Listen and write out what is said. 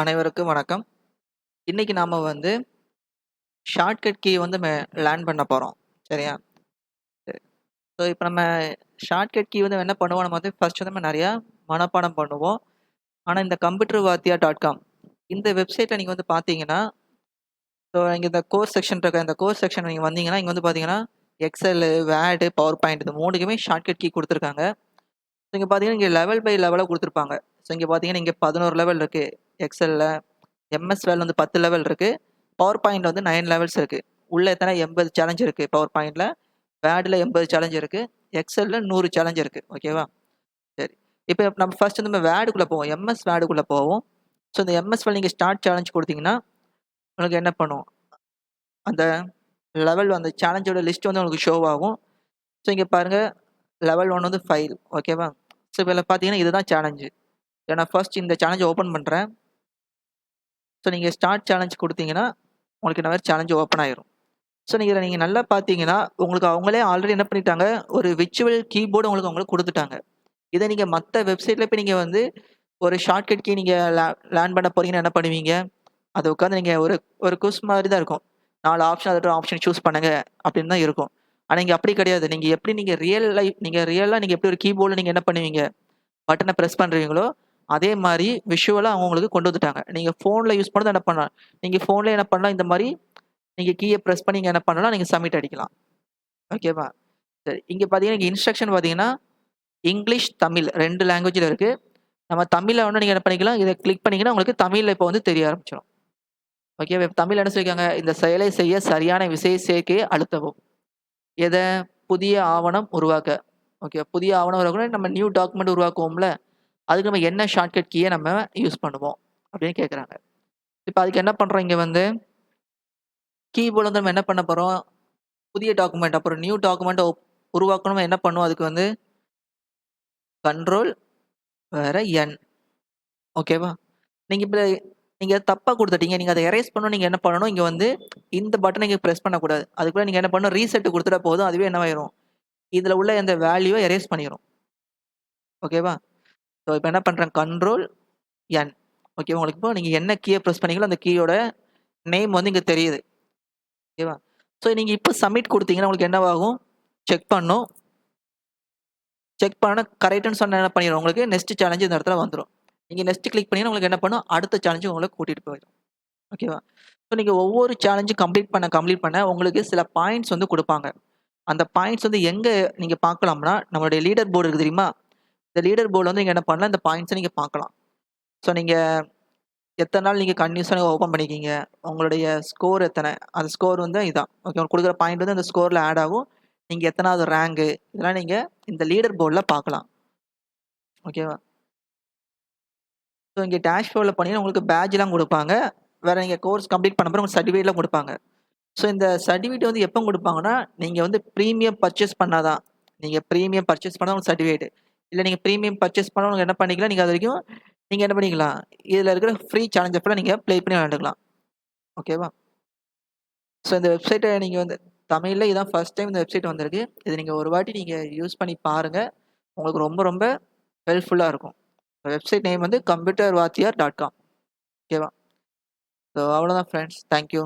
அனைவருக்கும் வணக்கம். இன்னைக்கு நாம வந்து ஷார்ட்கட் கீ வந்து லேர்ன் பண்ண போறோம். சரியா? சரி. ஸோ இப்ப நம்ம ஷார்ட்கட் கீ வந்து என்ன பண்ணுவோம், நம்ம வந்து ஃபர்ஸ்ட் வந்து நம்ம நெறையா மனப்பாடம் பண்ணுவோம். ஆனா இந்த கம்ப்யூட்டர் வாத்தியா டாட் காம் இந்த வெப்சைட்ல நீங்க வந்து பார்த்தீங்கன்னா, ஸோ இங்க இந்த கோர்ஸ் செக்ஷன் இருக்கு. இந்த கோர்ஸ் செக்ஷன் நீங்க வந்தீங்கன்னா, இங்க வந்து பார்த்தீங்கன்னா, எக்ஸெல், வேர்ட், பவர் பாயிண்ட் இது 3க்குமே ஷார்ட்கட் கீ குடுத்துருக்காங்க. ஸோ இங்க பார்த்தீங்கன்னா, இங்க லெவல் பை லெவலா குடுத்துருப்பாங்க. ஸோ இங்க பார்த்தீங்கன்னா, இங்க 11 லெவல் இருக்கு. எக்ஸெல்ல எம்எஸ் வேர்ட்ல வந்து 10 லெவல் இருக்கு. பவர் பாயிண்ட்ல வந்து 9 லெவல்ஸ் இருக்கு. உள்ள எத்தன 80 சேலஞ்ச் இருக்கு பவர் பாயிண்ட்ல. வேர்ட்ல 80 சேலஞ்ச் இருக்கு. எக்ஸெல்ல 100 சேலஞ்ச் இருக்கு. ஓகேவா? சரி. இப்ப நம்ம ஃபர்ஸ்ட் வந்து நம்ம வேர்டுக்குள்ள போவோம். எம்எஸ் வேர்டுக்குள்ள போவோம். ஸோ இந்த எம்எஸ் வேர்ட்ல நீங்க ஸ்டார்ட் சேலஞ்ச் குடுத்தீங்கன்னா, உங்களுக்கு என்ன பண்ணும்? அந்த லெவல் அந்த சேலஞ்சோட லிஸ்ட் வந்து உங்களுக்கு ஷோ ஆகும். ஸோ இங்க பாருங்க லெவல் 1 வந்து ஃபைல். ஓகேவா? ஸோ இதுல பார்த்தீங்கன்னா, இதுதான் சேலஞ்ச். நான் ஃபர்ஸ்ட் இந்த சேலஞ்ச ஓப்பன் பண்றேன். ஸோ நீங்க ஸ்டார்ட் சேலஞ்ச் குடுத்தீங்கன்னா, உங்களுக்கு இந்த மாரி சேலஞ்ச் ஓப்பன் ஆயிரும். ஸோ நீங்க நல்லா பார்த்தீங்கன்னா, உங்களுக்கு அவங்களே ஆல்ரெடி என்ன பண்ணிட்டாங்க, ஒரு விர்ச்சுவல் கீபோர்டு அவங்களுக்கு குடுத்துட்டாங்க. இத நீங்க மத்த வெப்சைட்ல போய் நீங்க வந்து ஒரு ஷார்ட்கட் கீ நீங்க லேர்ன் பண்ண போறீங்கன்னா என்ன பண்ணுவீங்க? அத உட்காந்து நீங்க ஒரு ஒரு குவிஸ் மாரி தான் இருக்கும். 4 ஆப்ஷன் அதுல ஆப்ஷன் சூஸ் பண்ணுங்க அப்படின்னு தான் இருக்கும். ஆனா இங்க அப்படி கிடையாது. நீங்க எப்படி நீங்க ரியலா நீங்க எப்படி ஒரு கீபோர்ட்ல நீங்க என்ன பண்ணுவீங்க? பட்டன பிரஸ் பண்றீங்களோ, அதே மாரி விஷுவலா அவங்க உங்களுக்கு கொண்டு வந்துட்டாங்க. நீங்க ஃபோன்ல யூஸ் பண்ணத என்ன பண்ணலாம்? நீங்க ஃபோன்ல என்ன பண்ணலாம், இந்த மாரி நீங்க கீய பிரஸ் பண்ணி நீங்க என்ன பண்ணலாம், நீங்க சப்மிட் அடிக்கலாம். ஓகேவா? சரி. இங்க பார்த்தீங்கன்னா, இங்க இன்ஸ்ட்ரக்ஷன் பார்த்தீங்கன்னா, இங்கிலீஷ், தமிழ் 2 லாங்குவேஜ்ல இருக்கு. நம்ம தமிழ்ல வேணா நீங்க என்ன பண்ணிக்கலாம், இத கிளிக் பண்ணீங்கன்னா, உங்களுக்கு தமிழ்ல இப்ப வந்து தெரிய ஆரம்பிச்சுரும். ஓகேவா? இப்ப தமிழ்ல என்ன சொல்லியிருக்காங்க, இந்த செயலை செய்ய சரியான விசை சேர்க்கையை அழுத்தவும். எத? புதிய ஆவணம் உருவாக்க. ஓகே. புதிய ஆவணம் உருவாக்கணும்னா நம்ம நியூ டாக்குமெண்ட் உருவாக்குவோம்ல, அதுக்கு நம்ம என்ன ஷார்ட்கட் கீய நம்ம யூஸ் பண்ணுவோம்? அப்படின்னு கேட்கறாங்க. இப்ப அதுக்கு என்ன பண்றோம் இங்க வந்து, கீபோர்ட்ல வந்து நம்ம என்ன பண்ண போறோம், புதிய டாக்குமெண்ட் அப்புறம் நியூ டாக்குமெண்ட் உருவாக்கணும்னா என்ன பண்ணுவோம் அதுக்கு வந்து, கண்ட்ரோல் வேற என். ஓகேவா? நீங்க இப்ப நீங்க தப்பா குடுத்துட்டீங்க. நீங்க அத எரேஸ் பண்ணணும் நீங்க என்ன பண்ணணும், இங்க வந்து இந்த பட்டன நீங்க பிரஸ் பண்ணக்கூடாது. அதுக்கு நீங்க என்ன பண்ணணும், ரீசெட் குடுத்துட்டா போதும். அதுவே என்னவாயிரும், இதுல உள்ள இந்த வேல்யூவ எரேஸ் பண்ணிரும். ஓகேவா? ஸோ இப்ப என்ன பண்றேன், கண்ட்ரோல் என். ஓகேவா? உங்களுக்கு இப்போ நீங்க என்ன கீய பிரஸ் பண்ணீங்களோ, அந்த கீயோட நேம் வந்து இங்க தெரியுது. ஓகேவா? ஸோ நீங்க இப்ப சப்மிட் குடுத்தீங்கன்னா, உங்களுக்கு என்னவாகும், செக் பண்ணும். செக் பண்ணா கரெக்ட்ன்னு சொன்னா என்ன பண்ணிரும், உங்களுக்கு நெக்ஸ்ட் சேலஞ்ச் இந்த இடத்துல வந்துரும். நீங்க நெக்ஸ்ட் கிளிக் பண்ணீங்கன்னா, உங்களுக்கு என்ன பண்ணும், அடுத்த சேலஞ்ச் உங்கள கூட்டிட்டு போயிரும். ஓகேவா? ஸோ நீங்க ஒவ்வொரு சேலஞ்சும் கம்ப்ளீட் பண்ண உங்களுக்கு சில பாயிண்ட்ஸ் வந்து குடுப்பாங்க. அந்த பாயிண்ட்ஸ் வந்து எங்க நீங்க பார்க்கலாம்னா, நம்மளுடைய லீடர் போர்டு இருக்கு தெரியுமா? இந்த லீடர் போர்ட்ல வந்து நீங்க என்ன பண்ணலாம், இந்த பாயிண்ட்ஸ நீங்க பார்க்கலாம். ஸோ நீங்க எத்தன நாள் நீங்க கன்டினியூஸா ஓப்பன் பண்ணியிருக்கீங்க? உங்களுடைய ஸ்கோர் எத்தன? அந்த ஸ்கோர் வந்து இதான். ஓகே. உங்களுக்கு குடுக்குற பாயிண்ட் வந்து அந்த ஸ்கோர்ல ஆட் ஆகும். நீங்க எத்தனாவது ரேங்க் இதெல்லாம் நீங்க இந்த லீடர் போர்ட்ல பார்க்கலாம். ஓகேவா? ஸோ இங்க டேஷ்போர்ட்ல போனீங்கன்னா உங்களுக்கு பேட்ஜ்லாம் குடுப்பாங்க. வேற நீங்க கோர்ஸ் கம்ப்ளீட் பண்ண பிறகு உங்களுக்கு சர்டிஃபிகேட்லாம் குடுப்பாங்க. ஸோ இந்த சர்டிஃபிகேட் வந்து எப்ப குடுப்பாங்கன்னா, நீங்க வந்து பிரீமியம் பர்ச்சேஸ் பண்ணா தான். நீங்க பிரீமியம் பர்ச்சேஸ் பண்ணா உங்களுக்கு சர்டிஃபிகேட். இல்ல நீங்க பிரீமியம் பர்ச்சேஸ் பண்ணா உங்களுக்கு என்ன பண்ணிக்கலாம், நீங்க அதுவரைக்கும் நீங்க என்ன பண்ணிக்கலாம், இதுல இருக்கிற ஃப்ரீ சேலஞ்ச ஃபுல்லா நீங்க ப்ளே பண்ணி விளையாண்டுக்கலாம். ஓகேவா? ஸோ இந்த வெப்சைட்ட நீங்க வந்து தமிழ்ல இதான் ஃபர்ஸ்ட் டைம் இந்த வெப்சைட் வந்திருக்கு. இத நீங்க ஒரு வாட்டி நீங்க யூஸ் பண்ணி பாருங்க. உங்களுக்கு ரொம்ப ரொம்ப ஹெல்ப்ஃபுல்லா இருக்கும். வெப்சைட் நேம் வந்து computervaathiyaar.com. ஓகேவா? ஸோ அவ்வளோதான் ஃப்ரெண்ட்ஸ். Thank you.